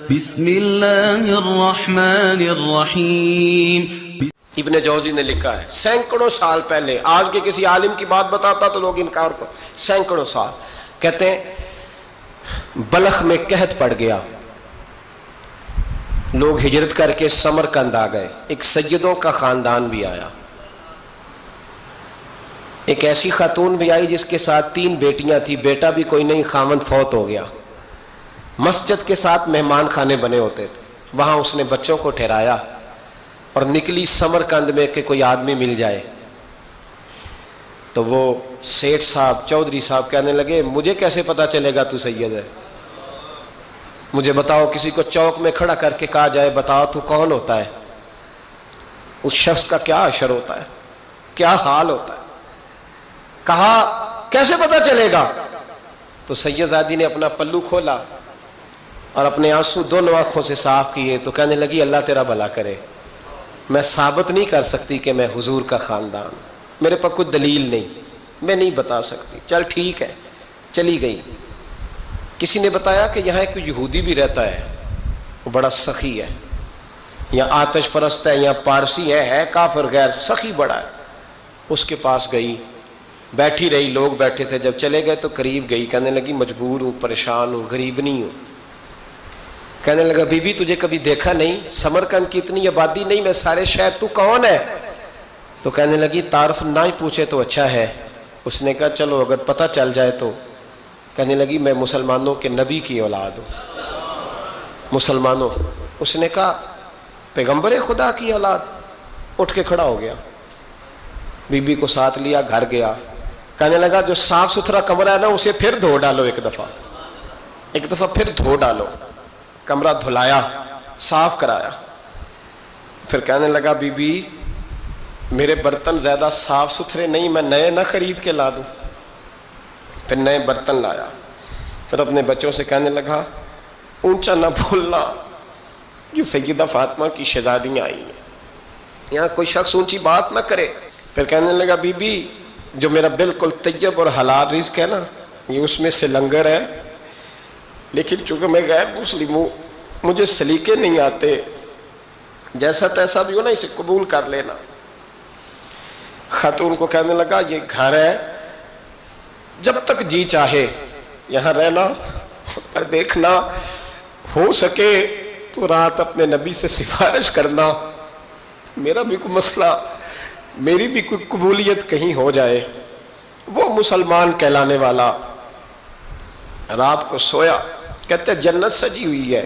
بسم اللہ الرحمن الرحیم. ابن جوزی نے لکھا ہے سینکڑوں سال پہلے، آج کے کسی عالم کی بات بتاتا تو لوگ انکار کو، سینکڑوں سال کہتے ہیں بلخ میں قحط پڑ گیا، لوگ ہجرت کر کے سمرقند آ گئے، ایک سیدوں کا خاندان بھی آیا، ایک ایسی خاتون بھی آئی جس کے ساتھ 3 بیٹیاں تھی، بیٹا بھی کوئی نہیں، خاوند فوت ہو گیا، مسجد کے ساتھ مہمان خانے بنے ہوتے تھے، وہاں اس نے بچوں کو ٹھہرایا اور نکلی سمرقند میں کہ کوئی آدمی مل جائے. تو وہ سیٹھ صاحب چودھری صاحب کہنے لگے مجھے کیسے پتا چلے گا تو سید ہے، مجھے بتاؤ، کسی کو چوک میں کھڑا کر کے کہا جائے بتاؤ تو کون ہوتا ہے، اس شخص کا کیا اشر ہوتا ہے، کیا حال ہوتا ہے. کہا کیسے پتا چلے گا؟ تو سید زادی نے اپنا پلو کھولا اور اپنے آنسو دونوں آنکھوں سے صاف کیے تو کہنے لگی اللہ تیرا بھلا کرے، میں ثابت نہیں کر سکتی کہ میں حضور کا خاندان، میرے پاس کوئی دلیل نہیں، میں نہیں بتا سکتی. چل ٹھیک ہے، چلی گئی. کسی نے بتایا کہ یہاں ایک یہودی بھی رہتا ہے، وہ بڑا سخی ہے، یا آتش پرست ہے، یا پارسی ہے کافر غیر، سخی بڑا ہے. اس کے پاس گئی، بیٹھی رہی، لوگ بیٹھے تھے، جب چلے گئے تو قریب گئی، کہنے لگی مجبور ہوں، پریشان ہوں، غریب نہیں ہوں. کہنے لگا بی بی تجھے کبھی دیکھا نہیں، سمرقند کی اتنی آبادی نہیں، میں سارے شہر، تو کون ہے؟ تو کہنے لگی تعارف نہ ہی پوچھے تو اچھا ہے. اس نے کہا چلو اگر پتہ چل جائے تو. کہنے لگی میں مسلمانوں کے نبی کی اولاد ہوں. مسلمانوں. اس نے کہا پیغمبر خدا کی اولاد. اٹھ کے کھڑا ہو گیا، بی بی کو ساتھ لیا، گھر گیا. کہنے لگا جو صاف ستھرا کمرہ ہے نا اسے پھر دھو ڈالو، ایک دفعہ پھر دھو ڈالو. کمرہ دھلایا، صاف کرایا. پھر کہنے لگا بی بی میرے برتن زیادہ صاف ستھرے نہیں، میں نئے نہ خرید کے لا دوں. پھر نئے برتن لایا. پھر اپنے بچوں سے کہنے لگا اونچا نہ بھولنا کہ سیدہ فاطمہ کی شہزادیاں آئی ہیں، یہاں کوئی شخص اونچی بات نہ کرے. پھر کہنے لگا بی بی جو میرا بالکل طیب اور حلال رزق ہے نا یہ اس میں سے لنگر ہے، لیکن چونکہ میں غیر مسلم ہوں مجھے سلیقے نہیں آتے، جیسا تیسا بھی ہو نا اسے قبول کر لینا. خاتون کو کہنے لگا یہ گھر ہے، جب تک جی چاہے یہاں رہنا، پر دیکھنا ہو سکے تو رات اپنے نبی سے سفارش کرنا، میرا بھی کوئی مسئلہ، میری بھی کوئی قبولیت کہیں ہو جائے. وہ مسلمان کہلانے والا رات کو سویا. کہتے جنت سجی ہوئی ہے،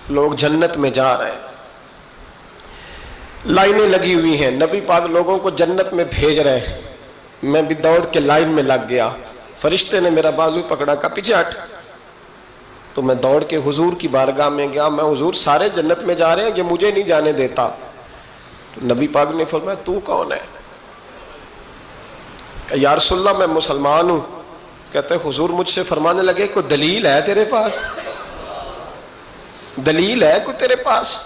لوگ جنت میں جا رہے ہیں، لائنیں لگی ہوئی ہیں، نبی پاک لوگوں کو جنت میں بھیج رہے ہیں. میں بھی دوڑ کے لائن میں لگ گیا، فرشتے نے میرا بازو پکڑا، کہا پیچھے ہٹ. تو میں دوڑ کے حضور کی بارگاہ میں گیا، میں حضور سارے جنت میں جا رہے ہیں، یہ مجھے نہیں جانے دیتا. تو نبی پاک نے فرمایا تو کون ہے؟ کہ یا رسول اللہ میں مسلمان ہوں. کہتے حضور مجھ سے فرمانے لگے کوئی دلیل ہے تیرے پاس؟ دلیل ہے کوئی تیرے پاس؟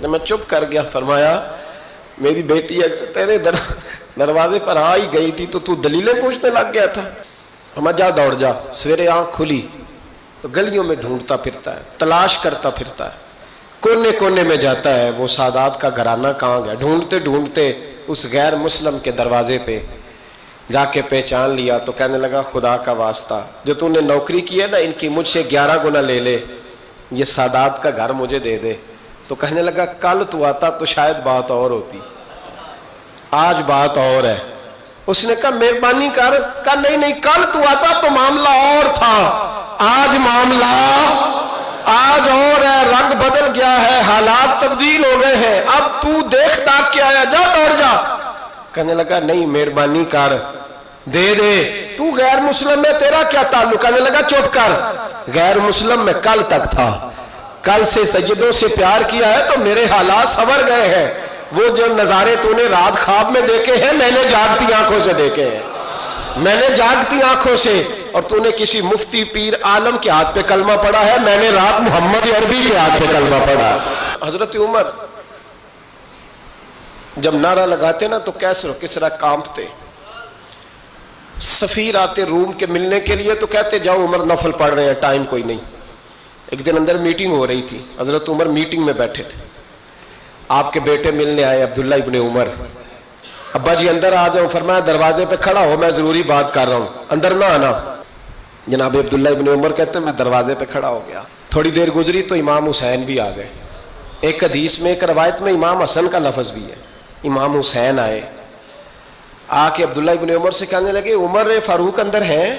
میں چپ کر گیا. فرمایا میری بیٹی تیرے دروازے پر آ ہی گئی تھی تو دلیلیں پوچھنے لگ گیا تھا. ہم جا دوڑ جا. سویرے آنکھ کھلی تو گلیوں میں ڈھونڈتا پھرتا ہے، تلاش کرتا پھرتا ہے، کونے کونے میں جاتا ہے وہ سادات کا گھرانہ کہاں گیا. ڈھونڈتے ڈھونڈتے اس غیر مسلم کے دروازے پہ جا کے پہچان لیا. تو کہنے لگا خدا کا واسطہ جو تو نے نوکری کی ہے نا ان کی مجھ سے 11 گنا لے لے، یہ سادات کا گھر مجھے دے دے. تو کہنے لگا کل تو آتا تو شاید بات اور ہوتی، آج بات اور ہے. اس نے کہا مہربانی کر. کہا نہیں کل تو آتا تو معاملہ اور تھا، آج معاملہ آج اور ہے، رنگ بدل گیا ہے، حالات تبدیل ہو گئے ہیں، اب تو دیکھ داکھ کے آیا، جا دوڑ جا. کہنے لگا نہیں مہربانی کر دے دے. تو غیر مسلم میں تیرا کیا تعلق؟ کہنے لگا چپ کر، غیر مسلم میں کل تک تھا، کل سے سیدوں سے پیار کیا ہے تو میرے حالات سنور گئے ہیں. وہ جو نظارے تو نے رات خواب میں دیکھے ہیں میں نے جاگتی آنکھوں سے دیکھے ہیں، میں نے جاگتی آنکھوں سے. اور تو نے کسی مفتی پیر عالم کے ہاتھ پہ کلمہ پڑھا ہے، میں نے رات محمد عربی کے ہاتھ پہ کلمہ پڑھا. حضرت عمر جب نعرہ لگاتے نا تو کیسر و کسرا کانپتے. سفیر آتے روم کے ملنے کے لیے تو کہتے جاؤ عمر نفل پڑھ رہے ہیں، ٹائم کوئی نہیں. ایک دن اندر میٹنگ ہو رہی تھی، حضرت عمر میٹنگ میں بیٹھے تھے، آپ کے بیٹے ملنے آئے عبداللہ ابن عمر، ابا جی اندر آ جاؤ، فرمایا دروازے پہ کھڑا ہو، میں ضروری بات کر رہا ہوں، اندر نہ آنا۔ جناب عبداللہ ابن عمر کہتے ہیں میں دروازے پہ کھڑا ہو گیا، تھوڑی دیر گزری تو امام حسین بھی آ گئے۔ ایک حدیث میں، ایک روایت میں امام حسن کا لفظ بھی ہے، امام حسین آئے، آ کے عبداللہ ابن عمر سے کہنے لگے عمر فاروق اندر ہیں؟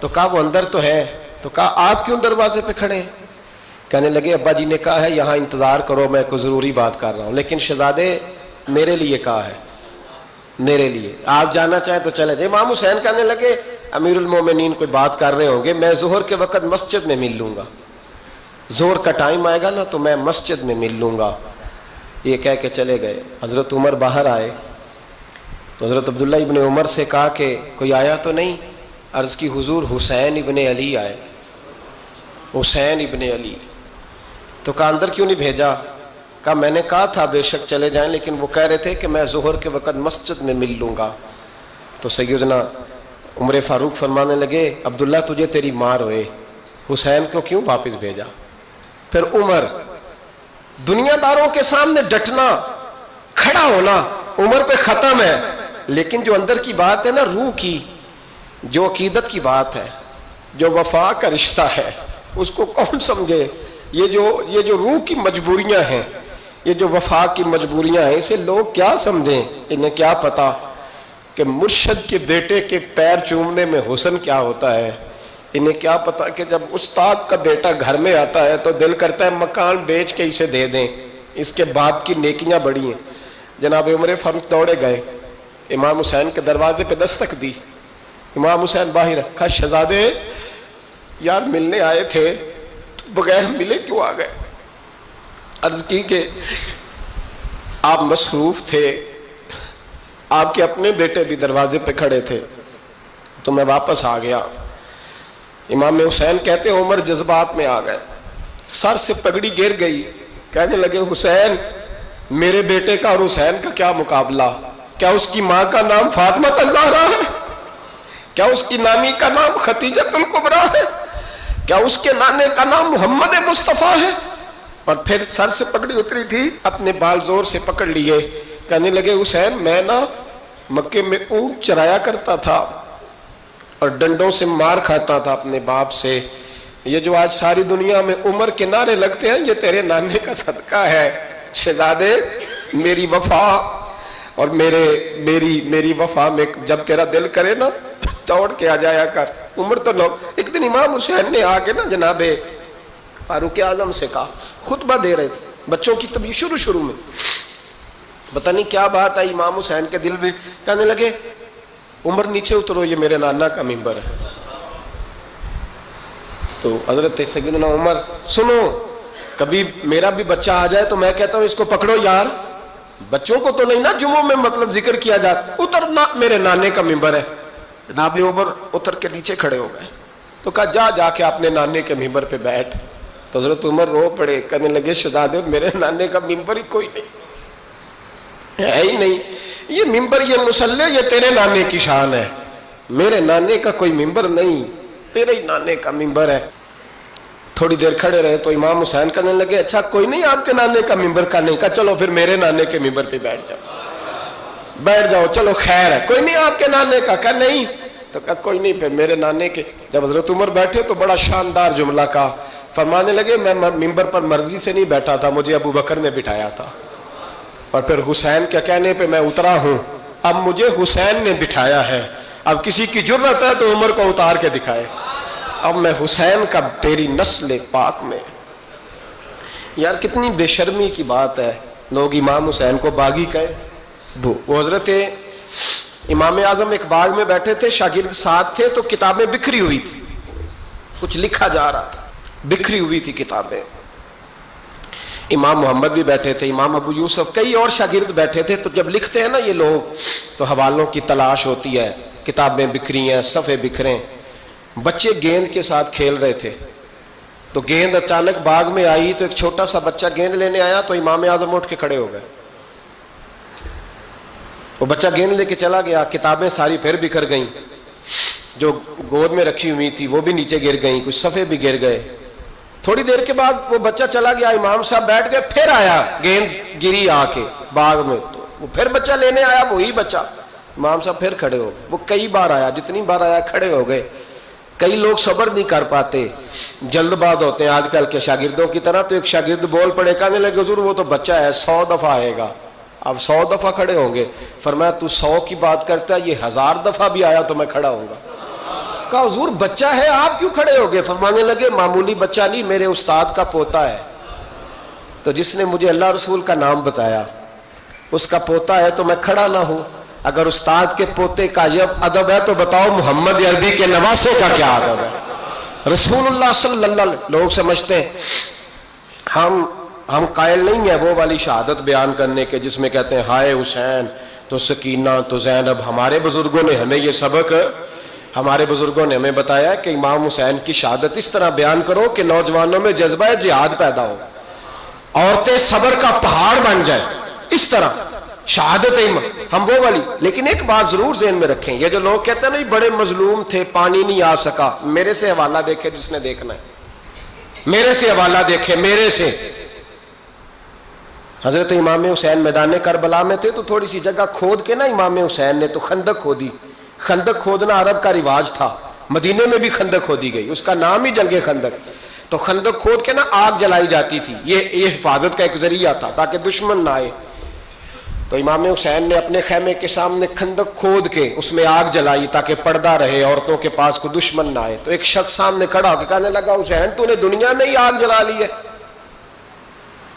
تو کہا وہ اندر تو ہے۔ تو کہا آپ کیوں دروازے پہ کھڑے ہیں؟ کہنے لگے ابا جی نے کہا ہے یہاں انتظار کرو، میں کوئی ضروری بات کر رہا ہوں، لیکن شہزادے میرے لیے کہا ہے، میرے لیے، آپ جانا چاہیں تو چلے جائیں۔ امام حسین کہنے لگے امیر المومنین کوئی بات کر رہے ہوں گے، میں ظہر کے وقت مسجد میں مل لوں گا، ظہر کا ٹائم آئے گا نا تو میں مسجد میں مل لوں گا۔ یہ کہہ کے چلے گئے۔ حضرت عمر باہر آئے تو حضرت عبداللہ ابن عمر سے کہا کہ کوئی آیا تو نہیں؟ عرض کی حضور حسین ابن علی آئے، حسین ابن علی۔ تو کہا اندر کیوں نہیں بھیجا؟ کہا میں نے کہا تھا بے شک چلے جائیں، لیکن وہ کہہ رہے تھے کہ میں ظہر کے وقت مسجد میں مل لوں گا۔ تو سیدنا عمر فاروق فرمانے لگے عبداللہ تجھے تیری مار ہوئے، حسین کو کیوں واپس بھیجا؟ پھر عمر، دنیا داروں کے سامنے ڈٹنا، کھڑا ہونا عمر پہ ختم ہے، لیکن جو اندر کی بات ہے نا، روح کی، جو عقیدت کی بات ہے، جو وفا کا رشتہ ہے، اس کو کون سمجھے؟ یہ جو روح کی مجبوریاں ہیں، یہ جو وفا کی مجبوریاں ہیں، اسے لوگ کیا سمجھیں؟ انہیں کیا پتا کہ مرشد کے بیٹے کے پیر چومنے میں حسن کیا ہوتا ہے؟ انہیں کیا پتا کہ جب استاد کا بیٹا گھر میں آتا ہے تو دل کرتا ہے مکان بیچ کے اسے دے دیں، اس کے باپ کی نیکیاں بڑی ہیں۔ جناب عمر فاروق دوڑے گئے، امام حسین کے دروازے پہ دستک دی، امام حسین باہر رکھا، شہزادے یار ملنے آئے تھے تو بغیر ملے کیوں آ گئے؟ عرض کی کہ آپ مصروف تھے، آپ کے اپنے بیٹے بھی دروازے پہ کھڑے تھے تو میں واپس آ گیا۔ امام حسین کہتے عمر جذبات میں آ گئے، سر سے پگڑی گر گئی، کہنے لگے حسین میرے بیٹے کا اور حسین کا کیا مقابلہ؟ کیا اس کی ماں کا نام فاطمہ الزہرا ہے؟ کیا اس کی نانی کا نام خدیجہ الکبریٰ ہے؟ کیا اس کے نانے کا نام محمد مصطفیٰ ہے؟ اور پھر سر سے پگڑی اتری تھی، اپنے بال زور سے پکڑ لیے، کہنے لگے حسین میں نا مکے میں اونٹ چرایا کرتا تھا اور ڈنڈوں سے مار کھاتا تھا اپنے باپ سے، یہ جو آج ساری دنیا میں عمر کے نعرے لگتے ہیں یہ تیرے نانے کا صدقہ ہے۔ شہزادے میری وفا اور میری وفا میں جب تیرا دل کرے نا دوڑ کے آ جایا کر۔ عمر تو لوگ، ایک دن امام حسین نے آ کے نا جناب فاروق اعظم سے کہا، خطبہ دے رہے تھے بچوں کی طبیعت شروع میں، پتہ نہیں کیا بات آئی امام حسین کے دل میں، کہنے لگے عمر نیچے اترو، یہ میرے نانا کا ممبر ہے۔ تو حضرت سیدنا عمر، سنو کبھی میرا بھی بچہ آ جائے تو میں کہتا ہوں اس کو پکڑو یار، بچوں کو تو نہیں نا جمعوں میں مطلب ذکر کیا جاتا، اترنا میرے نانے کا ممبر ہے۔ جناب عمر اتر کے نیچے کھڑے ہو گئے تو کہا جا کے اپنے نانے کے ممبر پہ بیٹھ۔ تو حضرت عمر رو پڑے، کہنے لگے شہزادے میرے نانے کا ممبر ہی کوئی نہیں ہے ہی نہیں، یہ ممبر یہ مصلی یہ تیرے نانے کی شان ہے، میرے نانے کا کوئی ممبر نہیں، تیرے ہی نانے کا ممبر ہے۔ تھوڑی دیر کھڑے رہے تو امام حسین کہنے لگے اچھا کوئی نہیں آپ کے نانے کا ممبر کا نہیں؟ کہا چلو پھر میرے نانے کے ممبر پہ بیٹھ جاؤ، چلو خیر ہے، کوئی نہیں آپ کے نانے کا؟ کہا نہیں۔ تو کہا کوئی نہیں پھر میرے نانے کے۔ جب حضرت عمر بیٹھے تو بڑا شاندار جملہ کہا، فرمانے لگے میں ممبر پر مرضی سے نہیں بیٹھا تھا، مجھے ابو بکر نے بٹھایا تھا، اور پھر حسین کے کہنے پہ میں اترا ہوں، اب مجھے حسین نے بٹھایا ہے، اب کسی کی جرأت ہے تو عمر کو اتار کے دکھائے، اب میں حسین کا تیری نسل پاک میں۔ یار کتنی بے شرمی کی بات ہے، لوگ امام حسین کو باغی کہیں۔ وہ حضرت امام اعظم ایک باغ میں بیٹھے تھے، شاگرد ساتھ تھے، تو کتابیں بکھری ہوئی تھی، کچھ لکھا جا رہا تھا، بکھری ہوئی تھی کتابیں۔ امام محمد بھی بیٹھے تھے، امام ابو یوسف، کئی اور شاگرد بیٹھے تھے۔ تو جب لکھتے ہیں نا یہ لوگ تو حوالوں کی تلاش ہوتی ہے، کتابیں بکھری ہیں، صفحے بکھرے۔ بچے گیند کے ساتھ کھیل رہے تھے تو گیند اچانک باغ میں آئی تو ایک چھوٹا سا بچہ گیند لینے آیا تو امام اعظم اٹھ کے کھڑے ہو گئے۔ وہ بچہ گیند لے کے چلا گیا، کتابیں ساری پھر بکھر گئیں، جو گود میں رکھی ہوئی تھی وہ بھی نیچے گر گئیں، کچھ صفحے بھی گر گئے۔ تھوڑی دیر کے بعد وہ بچہ چلا گیا, امام صاحب بیٹھ گئے, پھر آیا گیند گری آ کے باغ میں, تو وہ پھر بچہ لینے آیا, وہی بچہ. امام صاحب پھر کھڑے ہو گئے. وہ کئی بار آیا, جتنی بار آیا کھڑے ہو گئے. کئی لوگ صبر نہیں کر پاتے, جلد باز ہوتے ہیں آج کل کے شاگردوں کی طرح. تو ایک شاگرد بول پڑے, کہنے لگے حضور وہ تو بچہ ہے 100 دفعہ آئے گا. اب 100 دفعہ کھڑے ہوں گے. فرمایا تو 100 کی بات کرتا ہے, یہ 1000 دفعہ بھی آیا تو میں کھڑا ہوں گا. کہا حضور بچہ ہے آپ کیوں کھڑے ہو گئے؟ فرمانے لگے معمولی بچہ نہیں, میرے استاد کا پوتا ہے. تو جس نے مجھے اللہ رسول کا نام بتایا اس کا پوتا ہے تو میں کھڑا نہ ہوں. اگر استاد کے پوتے کا یہ ادب ہے تو بتاؤ محمد عربی کے نواسے کا کیا ادب ہے. رسول اللہ صلی اللہ علیہ وسلم. لوگ سمجھتے ہیں ہم قائل نہیں ہیں وہ والی شہادت بیان کرنے کے جس میں کہتے ہیں ہائے حسین تو سکینہ تو زینب. ہمارے بزرگوں نے ہمیں یہ سبق, ہمارے بزرگوں نے ہمیں بتایا کہ امام حسین کی شہادت اس طرح بیان کرو کہ نوجوانوں میں جذبہ جہاد پیدا ہو, عورتیں صبر کا پہاڑ بن جائیں. اس طرح شہادت ہم وہ والی. لیکن ایک بات ضرور ذہن میں رکھیں, یہ جو لوگ کہتے ہیں نہیں بڑے مظلوم تھے پانی نہیں آ سکا, میرے سے حوالہ دیکھے جس نے دیکھنا ہے, میرے سے حوالہ دیکھے. میرے سے حضرت امام حسین میدان کربلا میں تھے تو تھوڑی سی جگہ کھود کے نا امام حسین نے تو خندق کھودی. خندق کھودنا عرب کا رواج تھا, مدینے میں بھی خندق کھودی گئی, اس کا نام ہی جنگ خندق. تو خندق کھود کے نا آگ جلائی جاتی تھی, یہ حفاظت کا ایک ذریعہ تھا تاکہ دشمن نہ آئے. تو امام حسین نے اپنے خیمے کے سامنے خندق کھود کے اس میں آگ جلائی تاکہ پردہ رہے, عورتوں کے پاس کوئی دشمن نہ آئے. تو ایک شخص سامنے کھڑا ہو کے کہنے لگا حسین تو نے دنیا میں ہی آگ جلا لی ہے.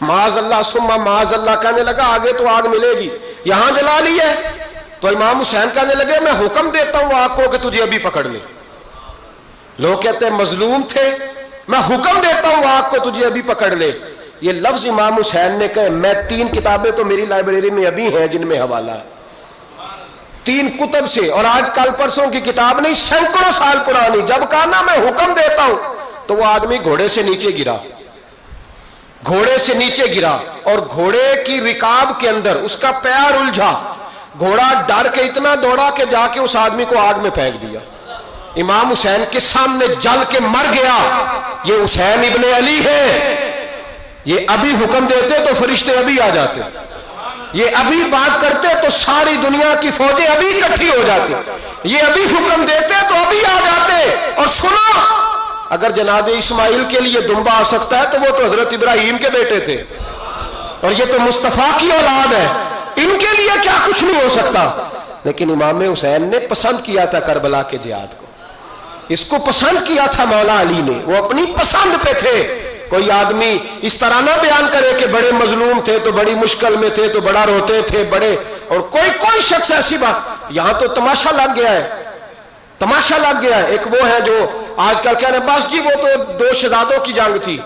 معاذ اللہ ثم معاذ اللہ. کہنے لگا آگے تو آگ ملے گی, یہاں جلا لی ہے. تو امام حسین کہنے لگے میں حکم دیتا ہوں آگ کو کہ تجھے ابھی پکڑ لے. لوگ کہتے ہیں مظلوم تھے, میں حکم دیتا ہوں آگ کو تجھے ابھی پکڑ لے. یہ لفظ امام حسین نے کہے. میں 3 کتابیں تو میری لائبریری میں ابھی ہیں جن میں حوالہ ہے, 3 کتب سے, اور آج کل پرسوں کی کتاب نہیں, سینکڑوں سال پرانی. جب کہا نا میں حکم دیتا ہوں تو وہ آدمی گھوڑے سے نیچے گرا, گھوڑے سے نیچے گرا, اور گھوڑے کی رکاب کے اندر اس کا پیر الجھا. گھوڑا ڈر کے اتنا دوڑا کہ جا کے اس آدمی کو آگ میں پھینک دیا. امام حسین کے سامنے جل کے مر گیا. یہ حسین ابن علی ہے. یہ ابھی حکم دیتے تو فرشتے ابھی آ جاتے, یہ ابھی بات کرتے تو ساری دنیا کی فوجیں ابھی اکٹھی ہو جاتی. یہ ابھی حکم دیتے تو ابھی آ جاتے. اور سنو, اگر جناب اسماعیل کے لیے دمبا آ سکتا ہے تو وہ تو حضرت ابراہیم کے بیٹے تھے, اور یہ تو مصطفیٰ کی اولاد ہے, ان کے لیے کیا کچھ نہیں ہو سکتا. لیکن امام حسین نے پسند کیا تھا کربلا کے جہاد کو, اس کو پسند کیا تھا مولا علی نے, وہ اپنی پسند پہ تھے. کوئی آدمی اس طرح نہ بیان کرے کہ بڑے مظلوم تھے تو بڑی مشکل میں تھے تو بڑا روتے تھے بڑے, اور کوئی شخص ایسی بات. یہاں تو تماشا لگ گیا ہے, تماشا لگ گیا ہے. ایک وہ ہے جو آج کل کہہ رہے ہیں بس جی وہ تو 2 شہزادوں کی جنگ تھی,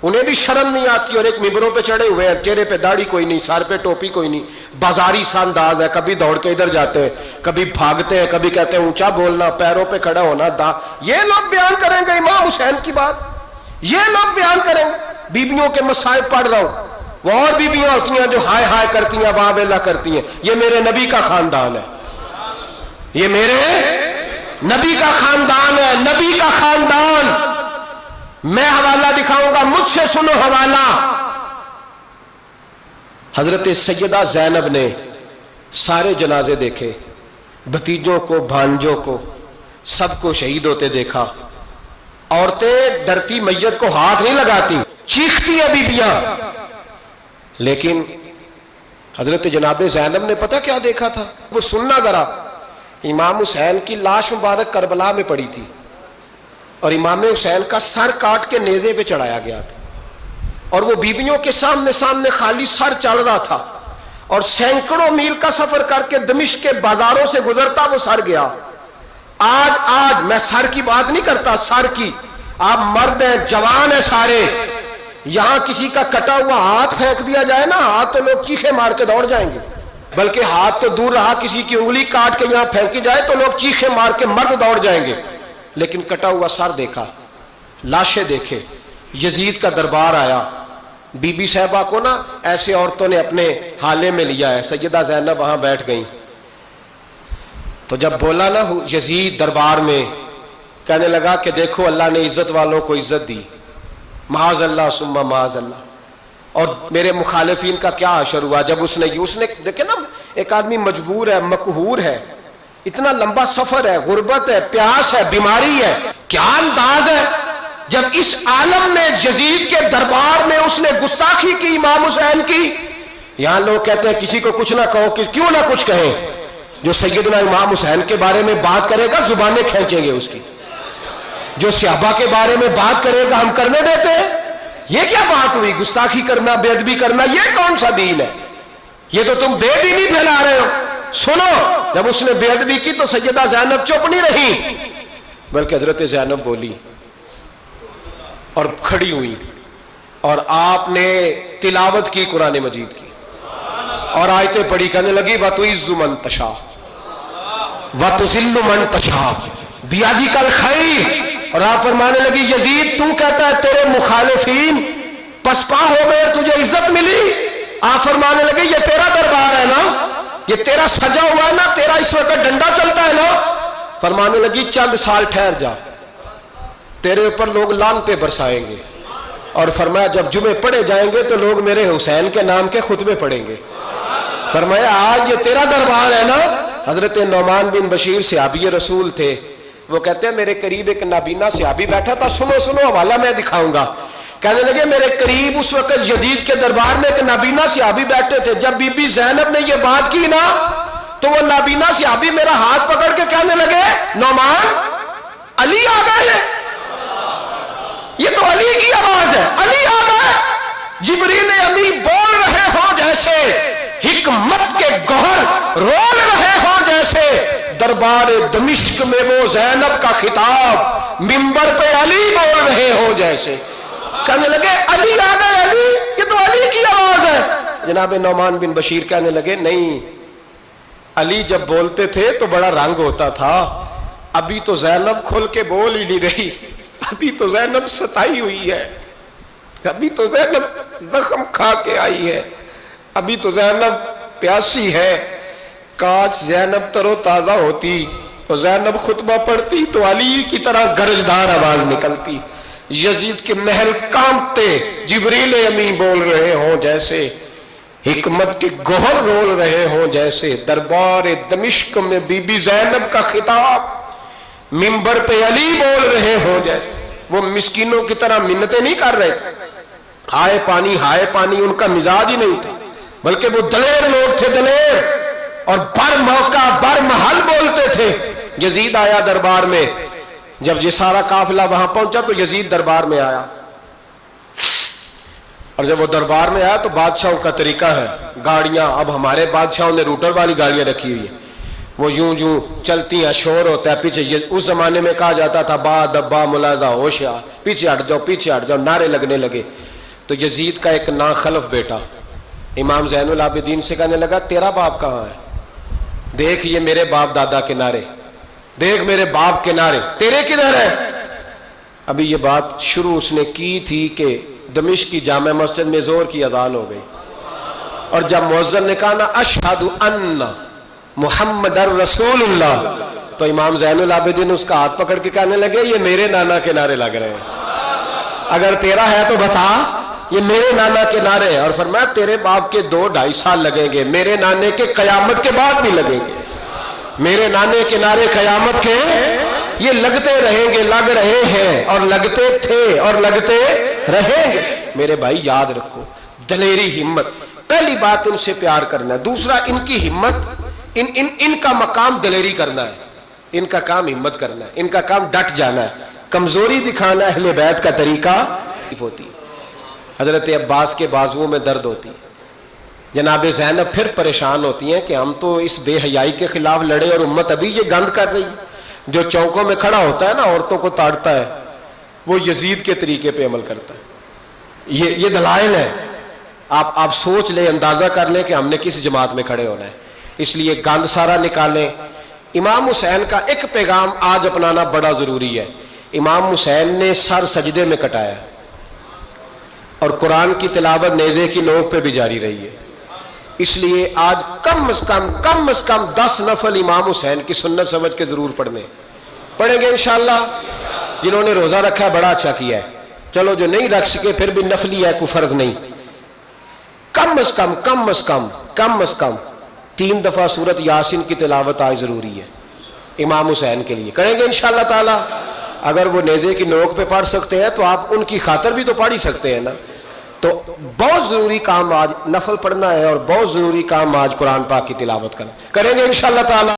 انہیں بھی شرم نہیں آتی, اور ایک ممبروں پہ چڑھے ہوئے ہیں, چہرے پہ داڑھی کوئی نہیں, سر پہ ٹوپی کوئی نہیں, بازاری سا انداز ہے, کبھی دوڑ کے ادھر جاتے ہیں, کبھی بھاگتے ہیں, کبھی کہتے ہیں اونچا بولنا, پیروں پہ کھڑا ہونا. یہ لوگ بیان کریں گے امام حسین کی بات, یہ لوگ بیان کریں گے. بیبیوں کے مصائب پڑھ رہا ہوں, وہ اور بیبیاں ہوتی ہیں جو ہائے ہائے کرتی ہیں, واہ بیلا کرتی ہیں. یہ میرے نبی کا خاندان ہے, یہ میرے نبی کا خاندان ہے, نبی کا خاندان. میں حوالہ دکھاؤں گا, مجھ سے سنو حوالہ. حضرت سیدہ زینب نے سارے جنازے دیکھے, بھتیجوں کو, بھانجوں کو, سب کو شہید ہوتے دیکھا. عورتیں ڈرتی میت کو ہاتھ نہیں لگاتی, چیختی ہیں بیبیاں. لیکن حضرت جناب زینب نے پتہ کیا دیکھا تھا, وہ سننا ذرا. امام حسین کی لاش مبارک کربلا میں پڑی تھی, اور امام حسین کا سر کاٹ کے نیزے پہ چڑھایا گیا تھا, اور وہ بیبیوں کے سامنے خالی سر چل رہا تھا, اور سینکڑوں میل کا سفر کر کے دمشق کے بازاروں سے گزرتا وہ سر گیا. آج میں سر کی بات نہیں کرتا, سر کی. آپ مرد ہیں, جوان ہیں سارے, یہاں کسی کا کٹا ہوا ہاتھ پھینک دیا جائے نا, ہاتھ تو لوگ چیخے مار کے دوڑ جائیں گے. بلکہ ہاتھ تو دور رہا, کسی کی انگلی کاٹ کے یہاں پھینکی جائے تو لوگ چیخے مار کے مرد دوڑ جائیں گے. لیکن کٹا ہوا سر دیکھا, لاشیں دیکھے. یزید کا دربار آیا, بی بی صاحبہ کو نا ایسے عورتوں نے اپنے حالے میں لیا ہے. سیدہ زینب وہاں بیٹھ گئیں. تو جب بولا نا یزید دربار میں, کہنے لگا کہ دیکھو اللہ نے عزت والوں کو عزت دی, معاذ اللہ ثم معاذ اللہ. اور میرے مخالفین کا کیا حشر ہوا جب اس نے دیکھیں نا، ایک آدمی مجبور ہے، مقہور ہے، اتنا لمبا سفر ہے، غربت ہے، پیاس ہے، بیماری ہے، کیا انداز ہے جب اس عالم میں یزید کے دربار میں اس نے گستاخی کی امام حسین کی. یہاں لوگ کہتے ہیں کسی کو کچھ نہ کہو، کیوں نہ کچھ کہیں؟ جو سیدنا امام حسین کے بارے میں بات کرے گا زبانیں کھینچیں گے اس کی، جو صحابہ کے بارے میں بات کرے گا ہم کرنے دیتے ہیں. یہ کیا بات ہوئی؟ گستاخی کرنا، بے ادبی کرنا، یہ کون سا دین ہے؟ یہ تو تم بے دینی پھیلا رہے ہو. سنو، جب اس نے بے ادبی کی تو سیدہ زینب چپ نہیں رہی، بلکہ حضرت زینب بولی اور کھڑی ہوئی اور آپ نے تلاوت کی قرآن مجید کی اور آیتیں پڑھی، کہنے لگی وَتُعِزُّ مَن تَشَاءُ وَتُذِلُّ مَن تَشَاءُ بِیَدِکَ الْخَیرُ. اور آپ فرمانے لگی یزید تو کہتا ہے تیرے مخالفین پسپا ہو گئے، تجھے عزت ملی. آپ فرمانے لگے یہ تیرا دربار ہے نا، یہ تیرا سجا ہوا ہے نا، تیرا اس وقت ڈنڈا چلتا ہے نا. فرمانے لگی چند سال ٹھہر جا، تیرے اوپر لوگ لعنتیں برسائیں گے. اور فرمایا جب جمعے پڑھے جائیں گے تو لوگ میرے حسین کے نام کے خطبے پڑھیں گے. فرمایا آج یہ تیرا دربار ہے نا. حضرت نعمان بن بشیر صحابی رسول تھے، وہ کہتے ہیں میرے قریب ایک نابینا صحابی بیٹھا تھا، سنو حوالہ میں دکھاؤں گا. کہنے لگے میرے قریب اس وقت یزید کے دربار میں ایک نابینا صحابی بیٹھے تھے. جب بی بی زینب نے یہ بات کی نا تو وہ نابینا صحابی میرا ہاتھ پکڑ کے کہنے لگے نعمان علی آ گئے ہیں. یہ تو علی کی آواز ہے، علی آ گئے. جبریل امی بول رہے ہوں جیسے، حکمت کے گوہر رول رہے ہوں جیسے، دربار دمشق میں وہ زینب کا خطاب منبر پہ علی بول رہے ہوں جیسے. کہنے لگے علی آ گئے، علی، یہ تو علی کی آواز ہے. جناب نعمان بن بشیر کہنے لگے نہیں، علی جب بولتے تھے تو بڑا رنگ ہوتا تھا، ابھی تو زینب کھل کے بول ہی نہیں رہی، ابھی تو زینب ستائی ہوئی ہے، ابھی تو زینب زخم کھا کے آئی ہے، ابھی تو زینب پیاسی ہے. کاش زینب تر و تازہ ہوتی تو زینب خطبہ پڑھتی تو علی کی طرح گرجدار آواز نکلتی. یزید کے محل کانپتے، جبریل امی بول رہے ہوں جیسے، حکمت کے گوہر رول رہے ہوں جیسے، دربار دمشق میں بی بی زینب کا خطاب منبر پہ علی بول رہے ہوں جیسے. وہ مسکینوں کی طرح منتیں نہیں کر رہے تھے، ہائے پانی ان کا مزاج ہی نہیں تھا، بلکہ وہ دلیر لوگ تھے، دلیر، اور بر موقع بر محل بولتے تھے. یزید آیا دربار میں، جب یہ سارا قافلہ وہاں پہنچا تو یزید دربار میں آیا، اور جب وہ دربار میں آیا تو بادشاہوں کا طریقہ ہے، گاڑیاں، اب ہمارے بادشاہوں نے روٹر والی گاڑیاں رکھی ہوئی ہیں، وہ یوں چلتی ہیں، شور ہوتا ہے پیچھے. اس زمانے میں کہا جاتا تھا با دبا ملازہ ہوشیار، پیچھے ہٹ جاؤ، نعرے لگنے لگے. تو یزید کا ایک ناخلف بیٹا امام زین العابدین سے کہنے لگا تیرا باپ کہاں ہے؟ دیکھ یہ میرے باپ دادا کے نعرے، دیکھ میرے باپ کے نعرے، تیرے کدھر ہے؟ ابھی یہ بات شروع اس نے کی تھی کہ دمشق کی جامع مسجد میں زور کی اذان ہو گئی، اور جب مؤذن نے کہا نا اشہد ان محمد رسول اللہ، تو امام زین العابدین اس کا ہاتھ پکڑ کے کہنے لگے یہ میرے نانا کے نعرے لگ رہے ہیں، اگر تیرا ہے تو بتا، یہ میرے نانا کے نعرے ہیں. اور فرمایا تیرے باپ کے 2-2.5 سال لگیں گے، میرے نانے کے قیامت کے بعد بھی لگیں گے. میرے نانے کے نعرے قیامت کے یہ لگتے رہیں گے، لگ رہے ہیں اور لگتے تھے اور لگتے رہیں گے. میرے بھائی یاد رکھو، دلیری، ہمت، پہلی بات ان سے پیار کرنا ہے. دوسرا ان کی ہمت، ان کا مقام دلیری کرنا ہے، ان کا کام ہمت کرنا ہے، ان کا کام ڈٹ جانا ہے. کمزوری دکھانا اہل بیت کا طریقہ ہوتی. حضرت عباس کے بازوؤں میں درد ہوتی، جناب زینب پھر پریشان ہوتی ہیں کہ ہم تو اس بے حیائی کے خلاف لڑے اور امت ابھی یہ گند کر رہی ہے. جو چوکوں میں کھڑا ہوتا ہے نا عورتوں کو تاڑتا ہے، وہ یزید کے طریقے پہ عمل کرتا ہے. یہ دلائل ہے، آپ سوچ لیں، اندازہ کر لیں کہ ہم نے کس جماعت میں کھڑے ہونا ہے. اس لیے گند سارا نکالیں. امام حسین کا ایک پیغام آج اپنانا بڑا ضروری ہے. امام حسین نے سر سجدے میں کٹایا اور قرآن کی تلاوت نیزے کی نوک پہ بھی جاری رہی ہے. اس لیے آج کم از کم 10 نفل امام حسین کی سنت سمجھ کے ضرور پڑھیں گے انشاءاللہ. جنہوں نے روزہ رکھا ہے بڑا اچھا کیا ہے. چلو جو نہیں رکھ سکے پھر بھی نفلی ہے، کوئی فرض نہیں، کم از کم 3 دفعہ سورت یاسین کی تلاوت آج ضروری ہے امام حسین کے لیے. کریں گے انشاءاللہ تعالی. اگر وہ نیزے کی نوک پہ پڑھ سکتے ہیں تو آپ ان کی خاطر بھی تو پڑھ ہی سکتے ہیں نا. تو بہت ضروری کام آج نفل پڑھنا ہے، اور بہت ضروری کام آج قرآن پاک کی تلاوت کرنا. کریں گے انشاءاللہ تعالی.